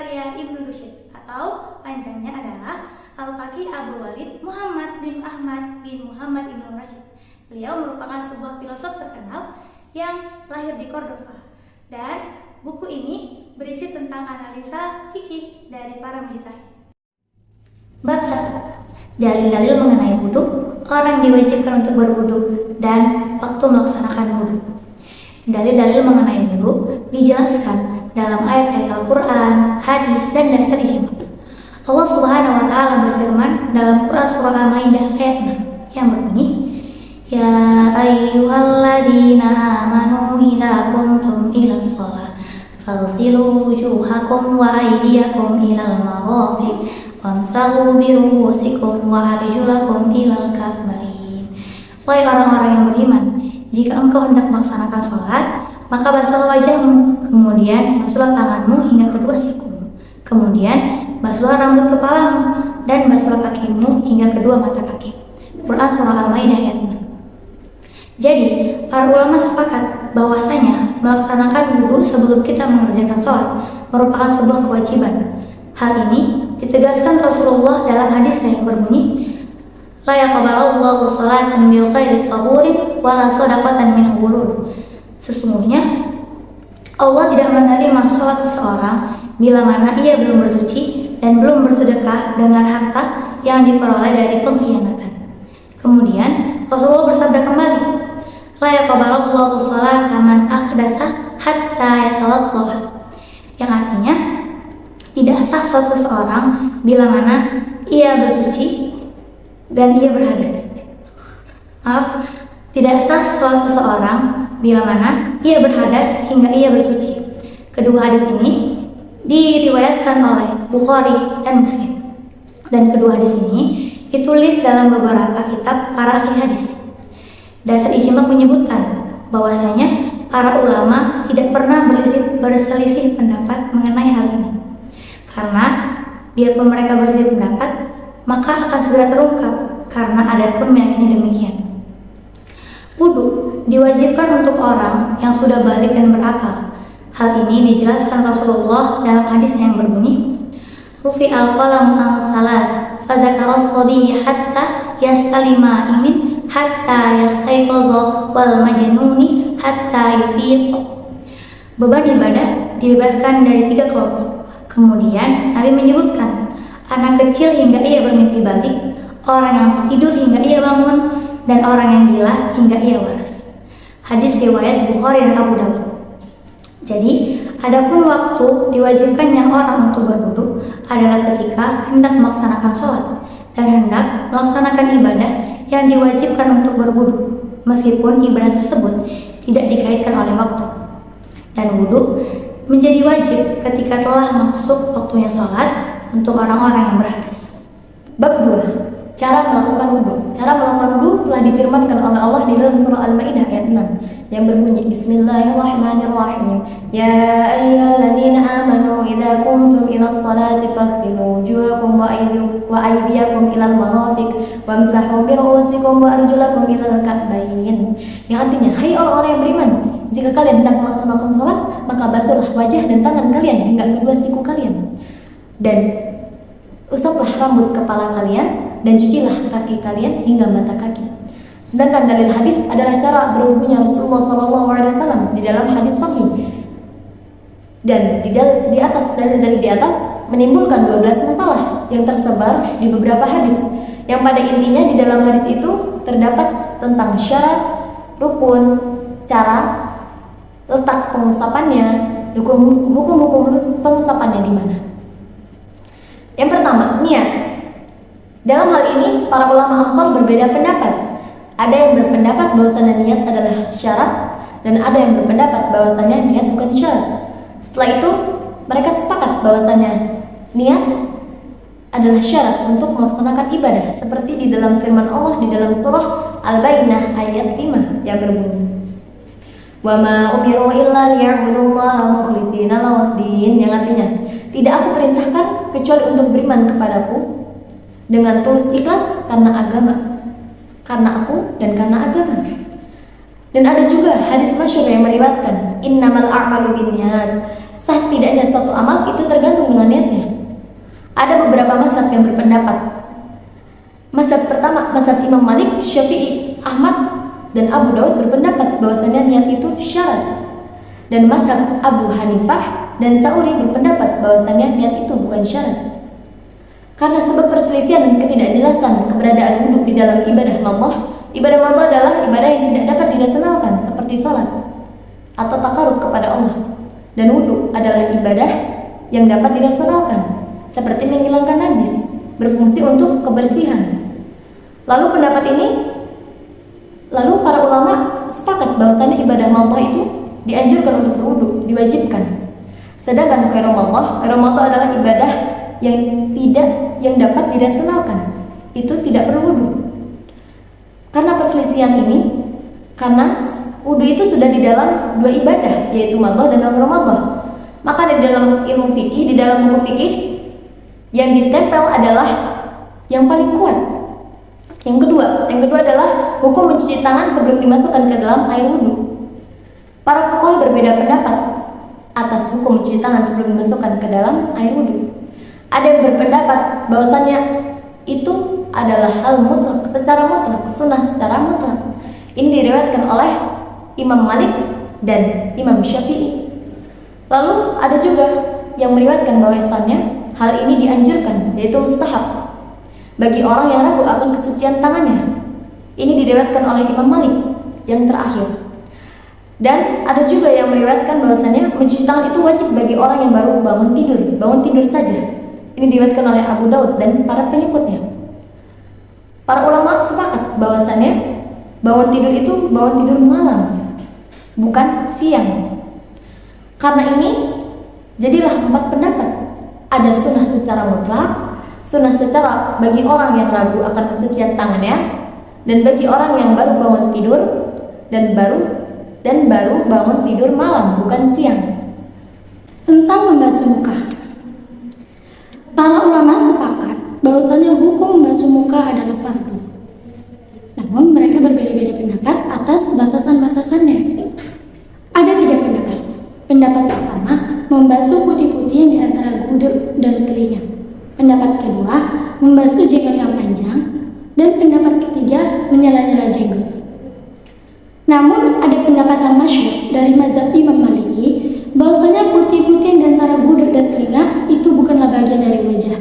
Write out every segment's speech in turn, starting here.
karya Ibnu Rusyd atau panjangnya adalah Al-Faqih Abu Walid Muhammad bin Ahmad bin Muhammad Ibnu Rusyd. Beliau merupakan sebuah filosof terkenal yang lahir di Cordova, dan buku ini berisi tentang analisa fikih dari para mujtahid. Bab 1. Dalil-dalil mengenai wudu, orang diwajibkan untuk berwudu, dan waktu melaksanakan wudu. Dalil-dalil mengenai wudu dijelaskan dalam ayat-ayat Al-Quran, hadis, dan dasar ijma. Allah Subhanahu wa Ta'ala berfirman dalam Quran surah Al-Maidah ayat 6 yang berbunyi, Ya ayyuhalladzina amanu idza qumtum ilas shalah faghsilu wujuhakum wa aydiyakum ilal marafiq wamsahu bi ru'usikum wa arjulakum ilal ka'bayn. Wahai orang-orang yang beriman, jika engkau hendak melaksanakan sholat, maka basuhlah wajahmu, kemudian basuhlah tanganmu hingga kedua siku, kemudian basuhlah rambut kepalamu, dan basuhlah kakimu hingga kedua mata kaki. Quran surah Al-Maidah ayat 6. Jadi, para ulama sepakat bahwasanya melaksanakan wudu sebelum kita mengerjakan sholat merupakan sebuah kewajiban. Hal ini ditegaskan Rasulullah dalam hadis yang berbunyi, La yaqbalallahu sholatan bi ghairi tahurin wala shadaqatan min ghulul. Sesungguhnya Allah tidak menerima sholat seseorang bila mana ia belum bersuci dan belum bersedekah dengan harta yang diperoleh dari pengkhianatan. Kemudian Rasulullah bersabda kembali, La yaqbalallahu sholata man akhdasa hatta yatawaddah. Yang artinya tidak sah sholat seseorang bila mana ia bersuci dan ia berhadas. Tidak sah sholat seseorang bila mana ia berhadas hingga ia bersuci. Kedua hadis ini diriwayatkan oleh Bukhari dan Muslim, dan kedua hadis ini ditulis dalam beberapa kitab para ahli hadis. Dasar ijma menyebutkan bahwasanya para ulama tidak pernah berselisih pendapat mengenai hal ini. Karena biarpun mereka berselisih pendapat, maka akan segera terungkap, karena adat pun meyakini demikian. Wudu diwajibkan untuk orang yang sudah balik dan berakal. Hal ini dijelaskan Rasulullah dalam hadis yang berbunyi, Rufi al-qalamu al-thalas fazakara as-sabiyya hatta yastalima imin hatta yastaiqaza wal majnuni hatta yufiq. Beban ibadah dibebaskan dari 3 kelompok. Kemudian Nabi menyebutkan anak kecil hingga ia bermimpi balik, orang yang tertidur hingga ia bangun, dan orang yang gila hingga ia waras. Hadis riwayat Bukhari dan Abu Dawud. Jadi, adapun waktu diwajibkannya orang untuk berwudu adalah ketika hendak melaksanakan sholat dan hendak melaksanakan ibadah yang diwajibkan untuk berwudu, meskipun ibadah tersebut tidak dikaitkan oleh waktu. Dan wudu menjadi wajib ketika telah masuk waktunya sholat untuk orang-orang yang berhadas. Bab 2. Cara melakukan wudu. Cara melakukan wudu telah difirmankan oleh Allah di dalam surah Al-Maidah ayat 6 yang berbunyi, Bismillahirrahmanirrahim. Ya ayyuhalladzina amanu idza qumtum ilas salati faghsilu wujuhakum wa aydiyakum ilal marafiq wamsahu bi ru'usikum wa arjulakum ilal ka'bayn. Yang artinya, hai orang-orang yang beriman, jika kalian hendak melaksanakan sholat, maka basuhlah wajah dan tangan kalian hingga kedua siku kalian, dan usaplah rambut kepala kalian, dan cucilah kaki kalian hingga mata kaki. Sedangkan dalil hadis adalah cara berwudunya Rasulullah SAW di dalam hadis sahih. Dan di atas dalil-dalil di atas menimbulkan 12 masalah yang tersebar di beberapa hadis, yang pada intinya di dalam hadis itu terdapat tentang syarat, rukun, cara, letak pengusapannya, hukum-hukum pengusapannya di mana. Yang pertama, niat. Dalam hal ini para ulama Ansar berbeda pendapat. Ada yang berpendapat bahwasanya niat adalah syarat, dan ada yang berpendapat bahwasanya niat bukan syarat. Setelah itu mereka sepakat bahwasanya niat adalah syarat untuk melaksanakan ibadah, seperti di dalam firman Allah di dalam surah Al-Baqarah ayat 5 yang berbunyi, Wa ma umiru illa liya'budullaha mukhlishina lahuddin, yang artinya, tidak aku perintahkan kecuali untuk beriman kepadaku dengan tulus ikhlas karena aku dan karena agama. Dan ada juga hadis masyhur yang meriwayatkan, innamal a'malu binniyat, Sah tidaknya suatu amal itu tergantung dengan niatnya. Ada beberapa mazhab yang berpendapat. Mazhab pertama, mazhab Imam Malik, Syafi'i, Ahmad, dan Abu Daud berpendapat bahwasanya niat itu syarat. Dan mazhab Abu Hanifah dan Sauri berpendapat bahwasanya niat itu bukan syarat. Karena sebab perselisihan dan ketidakjelasan keberadaan wudhu di dalam ibadah Allah adalah ibadah yang tidak dapat dirasionalkan seperti salat atau takarub kepada Allah. Dan wudhu adalah ibadah yang dapat dirasionalkan seperti menghilangkan najis, berfungsi untuk kebersihan. Lalu para ulama sepakat bahwasanya ibadah Allah itu dianjurkan untuk berwudhu, diwajibkan. Sedangkan khairumallah adalah ibadah yang dapat dirasionalkan, itu tidak perlu wudhu. Karena perselisihan ini, karena wudhu itu sudah di dalam dua ibadah, yaitu madhah dan khairumallah. Maka di dalam ilmu fikih, di dalam buku fikih, yang ditempel adalah yang paling kuat. Yang kedua adalah hukum mencuci tangan sebelum dimasukkan ke dalam air wudhu. Para fuqaha berbeda pendapat atas hukum mencuci tangan sebelum dimasukkan ke dalam air wudhu. Ada yang berpendapat bahwasannya itu adalah hal mutlak, secara mutlak, sunnah secara mutlak. Ini diriwayatkan oleh Imam Malik dan Imam Syafi'i. Lalu ada juga yang meriwayatkan bahwasannya hal ini dianjurkan, yaitu mustahab bagi orang yang ragu akan kesucian tangannya. Ini diriwayatkan oleh Imam Malik yang terakhir. Dan ada juga yang meriwayatkan bahwasannya mencuci tangan itu wajib bagi orang yang baru bangun tidur saja. Ini diriwayatkan oleh Abu Daud dan para pengikutnya. Para ulama sepakat bahwasannya bangun tidur malam, bukan siang. Karena ini jadilah 4 pendapat. Ada sunnah secara mutlak, sunnah secara bagi orang yang ragu akan kesucian tangannya, dan bagi orang yang baru bangun tidur dan baru bangun tidur malam, bukan siang. Tentang membasuh muka, para ulama sepakat bahwasanya hukum membasuh muka adalah fardu. Namun mereka berbeda-beda pendapat atas batasan-batasannya. Ada 3 pendapat. Pendapat pertama, membasuh putih-putih yang di antara gudeg dan telinga. Pendapat kedua, membasuh jenggot yang panjang. Dan pendapat ketiga, menyela-nyela jenggot. Namun ada pendapat yang masyhur dari mazhab Imam Maliki bahwasanya putih-putih yang di antara gudeg dan telinga itu bukanlah bagian dari wajah.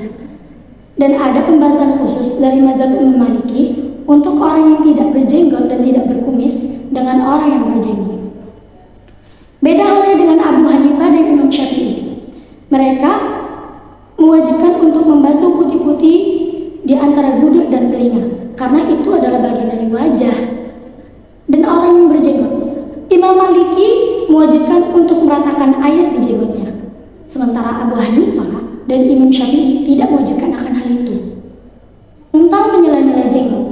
Dan ada pembahasan khusus dari mazhab Imam Maliki untuk orang yang tidak berjenggot dan tidak berkumis dengan orang yang berjenggot. Beda halnya dengan Abu Hanifah dan Imam Syafi'i. Mereka mewajibkan untuk membasuh putih-putih di antara gudeg dan telinga karena itu adalah bagian dari wajah. Dan orang yang berjenggot, Imam Maliki mewajibkan untuk meratakan air di jenggotnya. Sementara Abu Hanifah dan Imam Syafi'i tidak mewajibkan akan hal itu. Tentang menyela-nyela jenggot,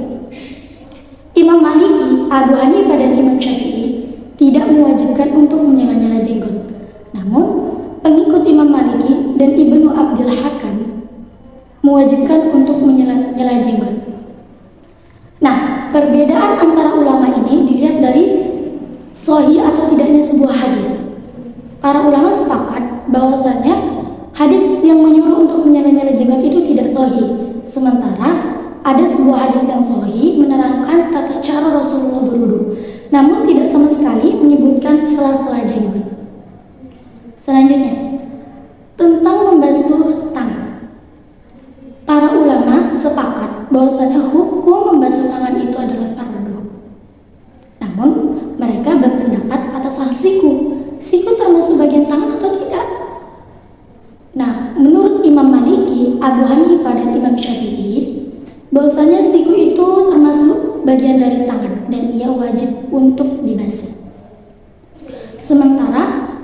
Imam Maliki, Abu Hanifah dan Imam Syafi'i tidak mewajibkan untuk menyela-nyela jenggot. Namun, pengikut Imam Maliki dan Ibnu Abdul Hakam mewajibkan untuk menyela-nyela jenggot. Nah, perbedaan antara ulama ini dilihat dari sahih atau tidaknya sebuah hadis. Para ulama sepakat bahwasannya hadis yang menyuruh untuk menyela-nyela jenggot itu tidak sahih. Sementara ada sebuah hadis yang sahih menerangkan tata cara Rasulullah berwudu, namun tidak sama sekali menyebutkan sela-sela jenggot. Selanjutnya, tentang membasuh tangan. Para ulama sepakat bahwasanya hukum membasuh tangan itu adalah fardu. Namun mereka berpendapat atas hal siku. Siku termasuk bagian tangan atau tidak? Nah, menurut Imam Maliki, Abu Hanifah dan Imam Syafi'i, bahwasanya siku itu termasuk bagian dari tangan dan ia wajib untuk dibasuh. Sementara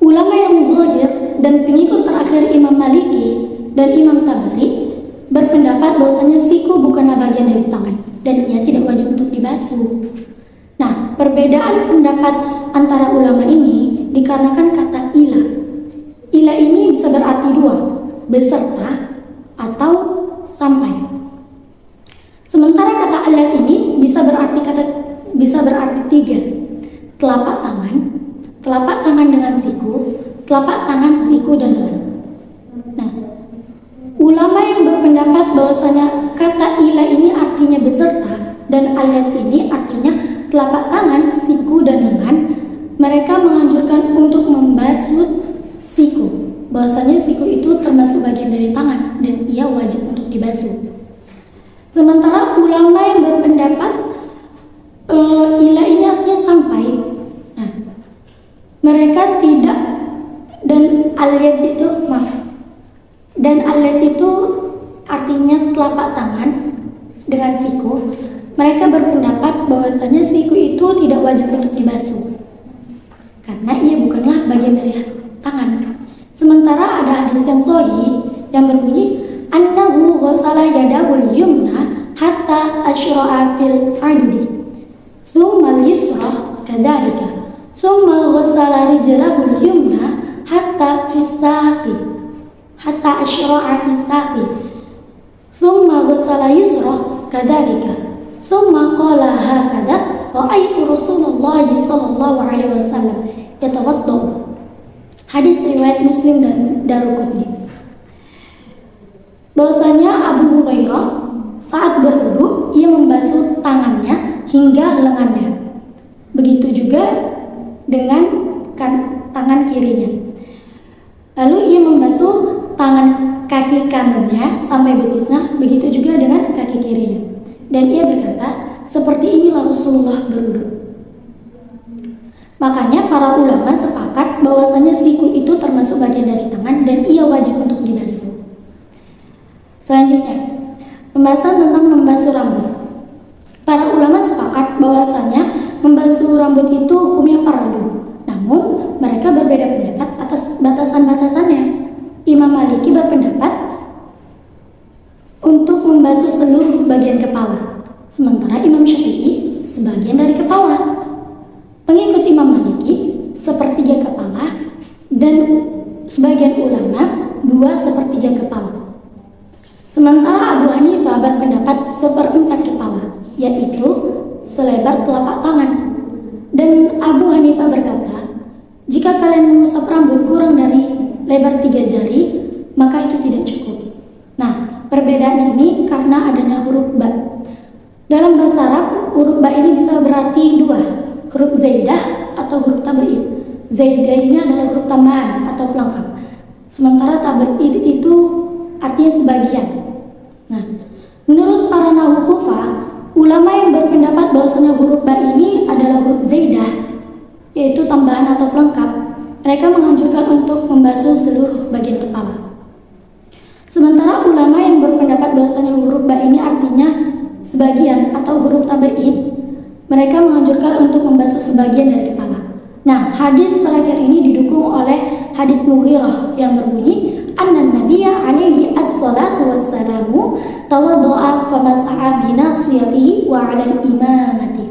ulama yang zahir dan pengikut terakhir Imam Maliki dan Imam Tabari berpendapat bahwasanya siku bukanlah bagian dari tangan dan ia tidak wajib untuk dibasuh. Nah, perbedaan pendapat antara ulama ini dikarenakan kata ila. Ila ini bisa berarti 2, beserta atau sampai. Sementara kata ala ini bisa berarti 3, telapak tangan dengan siku, telapak tangan, siku, dan lengan. Nah, ulama yang berpendapat bahwasanya kata ila ini artinya beserta dan alyad ini artinya telapak tangan, siku, dan lengan, mereka menganjurkan untuk membasuh siku. Bahwasanya siku itu termasuk bagian dari tangan dan ia wajib untuk dibasuh. Sementara ulama yang berpendapat ila ini artinya sampai, nah, mereka tidak, dan alyad itu artinya telapak tangan dengan siku. Mereka berpendapat bahwasanya siku itu tidak wajib untuk dibasuh karena ia bukanlah bagian dari tangan. Sementara ada hadis yang sahih yang berbunyi annahu ghasala yadahul yumna hatta asyra'a fil adudi thumma al-yusra kadzalika thumma ghasala rijlahul yumna hatta fisaqi hatta asyra'a fisaqi thumma ghasala yusra kadzalika thumma qala hakadha ra'aitu Rasulullah sallallahu alaihi wasallam yatawaddo. Hadis riwayat Muslim dan Daruqutni. Bahwasanya Abu Hurairah saat berwudu ia membasuh tangannya hingga lengannya. Begitu juga dengan tangan kirinya. Lalu ia membasuh tangan kaki kanannya sampai betisnya, begitu juga dengan kaki kirinya. Dan ia berkata, seperti inilah Rasulullah berwudu. Makanya para ulama sepakat bahwasanya siku itu termasuk bagian dari tangan dan ia wajib untuk dibasuh. Selanjutnya, pembahasan tentang membasuh rambut. Para ulama sepakat bahwasanya membasuh rambut itu hukumnya fardu. Namun, mereka berbeda pendapat atas batasan-batasannya. Imam Maliki berpendapat untuk membasuh seluruh bagian kepala, sementara Imam Syafi'i sebagian dari kepala. Pengikut Imam Maliki sepertiga kepala dan sebagian ulama 2/3 kepala. Sementara Abu Hanifah berpendapat 1/4 kepala, yaitu selebar telapak tangan. Dan Abu Hanifah berkata, jika kalian mengusap rambut kurang dari lebar 3 jari, maka itu tidak cukup. Nah, perbedaan ini karena adanya huruf ba. Dalam bahasa Arab, huruf ba ini bisa berarti dua, huruf zaidah atau huruf tabi'id. Zaidah ini adalah huruf tambahan atau pelengkap, sementara tabi'id itu artinya sebagian. Nah, menurut para nahu Kufah, ulama yang berpendapat bahwasanya huruf ba ini adalah huruf zaidah, yaitu tambahan atau pelengkap, mereka menganjurkan untuk membasuh seluruh bagian kepala. Sementara ulama yang berpendapat bahwasanya huruf ba ini artinya sebagian atau huruf tabi'id, mereka menganjurkan untuk membasuh sebagian dari kepala. Nah, hadis terakhir ini didukung oleh hadis Mughirah yang berbunyi anna nabiyya alaihi as-salatu wassalamu tawaddu'a famasa'a binasiyatihi wa 'alal imamati.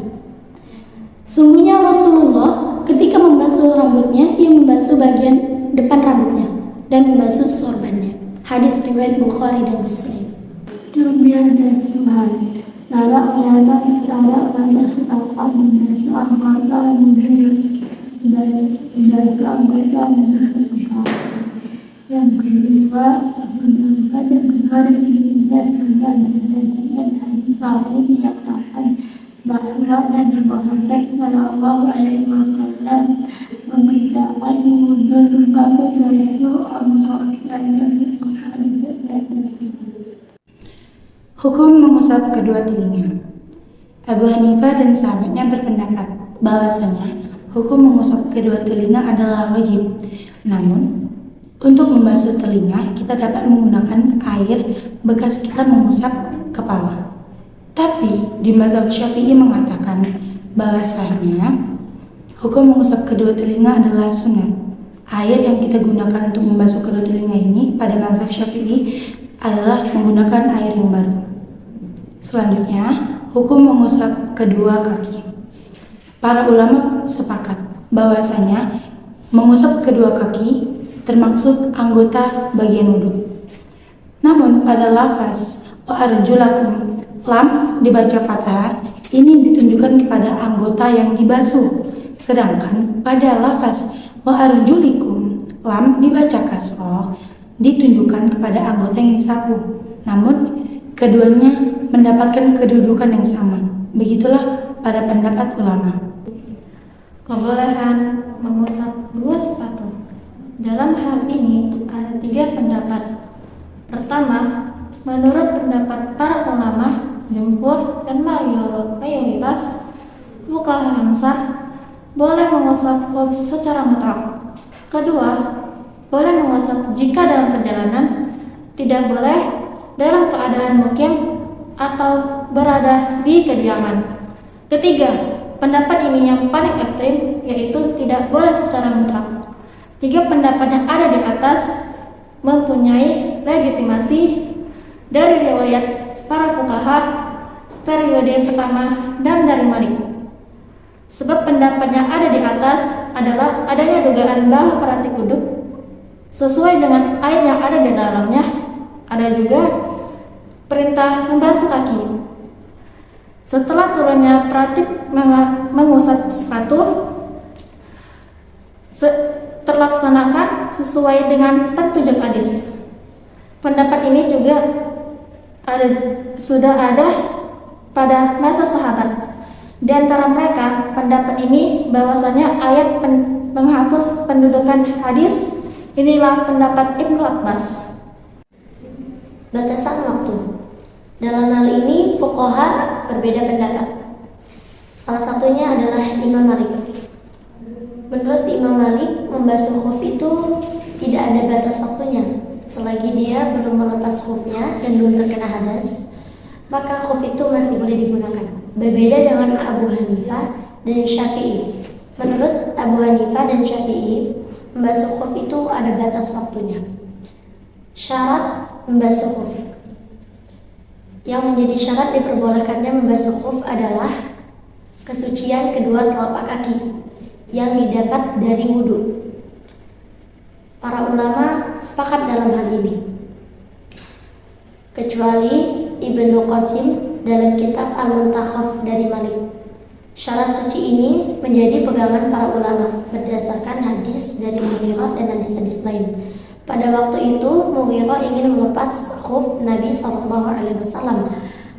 Sungguhnya Rasulullah ketika membasuh rambutnya, ia membasuh bagian depan rambutnya dan membasuh sorbannya. Hadis riwayat Bukhari dan Muslim. Demikian dan Tuhan. Lara kelihatan cara pada setapak Indonesia anggota mudir dari anggota Indonesia. Yang kedua, pendapat yang kemarin ini sudah dengan hadis sahih yang akan bahwa Nabi Muhammad Sallallahu Alaihi Wasallam membedakan wujud bagus dari itu Hukum mengusap kedua telinga. Abu Hanifah dan sahabatnya berpendapat bahwasanya hukum mengusap kedua telinga adalah wajib. Namun, untuk membasuh telinga, kita dapat menggunakan air bekas kita mengusap kepala. Tapi, di mazhab Syafi'i mengatakan bahwasanya hukum mengusap kedua telinga adalah sunat. Air yang kita gunakan untuk membasuh kedua telinga ini pada mazhab Syafi'i adalah menggunakan air yang baru. Selanjutnya, hukum mengusap kedua kaki. Para ulama sepakat bahwasanya mengusap kedua kaki termaksud anggota bagian wudhu. Namun pada lafaz wa arjulakum, lam dibaca fathah, ini ditunjukkan kepada anggota yang dibasuh. Sedangkan pada lafaz wa arjulikum, lam dibaca kasroh ditunjukkan kepada anggota yang disapu. Namun keduanya mendapatkan kedudukan yang sama. Begitulah pada pendapat ulama. Kebolehan mengusap dua sepatu. Dalam hal ini ada 3 pendapat. Pertama, menurut pendapat para ulama, jumhur dan mayoritas fuqaha Hamsah, boleh mengusap khuf secara mutlak. Kedua, boleh mengusap jika dalam perjalanan, tidak boleh dalam keadaan mukim atau berada di kediaman. Ketiga, pendapat ini yang paling ekstrem, yaitu tidak boleh secara mutlak. 3 pendapat yang ada di atas mempunyai legitimasi dari riwayat para fuqaha periode pertama dan dari Malik. Sebab pendapat yang ada di atas adalah adanya dugaan bahwa praktik wudhu sesuai dengan ayat yang ada di dalamnya. Ada juga perintah membasuh kaki. Setelah turunnya praktik mengusap sepatu terlaksanakan sesuai dengan petunjuk hadis. Pendapat ini juga sudah ada pada masa sahabat. Di antara mereka, pendapat ini bahwasanya ayat menghapus pendudukan hadis. Inilah pendapat Ibnu Abbas. Batasan waktu. Dalam hal ini fuqaha berbeda pendapat. Salah satunya adalah Imam Malik. Menurut Imam Malik, membasuh khuf itu tidak ada batas waktunya. Selagi dia belum melepas khufnya dan belum terkena hadas, maka khuf itu masih boleh digunakan. Berbeda dengan Abu Hanifah dan Syafi'i. Menurut Abu Hanifah dan Syafi'i, membasuh khuf itu ada batas waktunya. Syarat membasuh khuf. Yang menjadi syarat diperbolehkannya membasuh khuf adalah kesucian kedua telapak kaki yang didapat dari wudhu. Para ulama sepakat dalam hal ini, kecuali Ibnu Qasim dalam kitab Al-Muntakhaf dari Malik. Syarat suci ini menjadi pegangan para ulama berdasarkan hadis dari Mughirah dan hadis-hadis lain. Pada waktu itu Mughirah ingin melepas khuf Nabi SAW,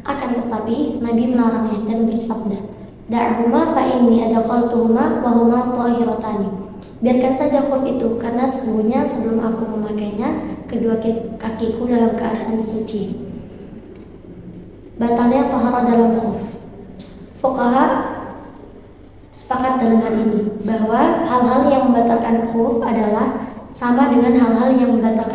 akan tetapi Nabi melarangnya dan bersabda, "Da'huma fa inni adkhaltuhuma wa huma tahiratani." Biarkan saja khuf itu, karena sesungguhnya sebelum aku memakainya, kedua kakiku dalam keadaan suci. Batalnya taharah dalam khuf. Fuqaha sepakat dalam hal ini bahwa hal-hal yang membatalkan khuf adalah sama dengan hal-hal yang membatalkan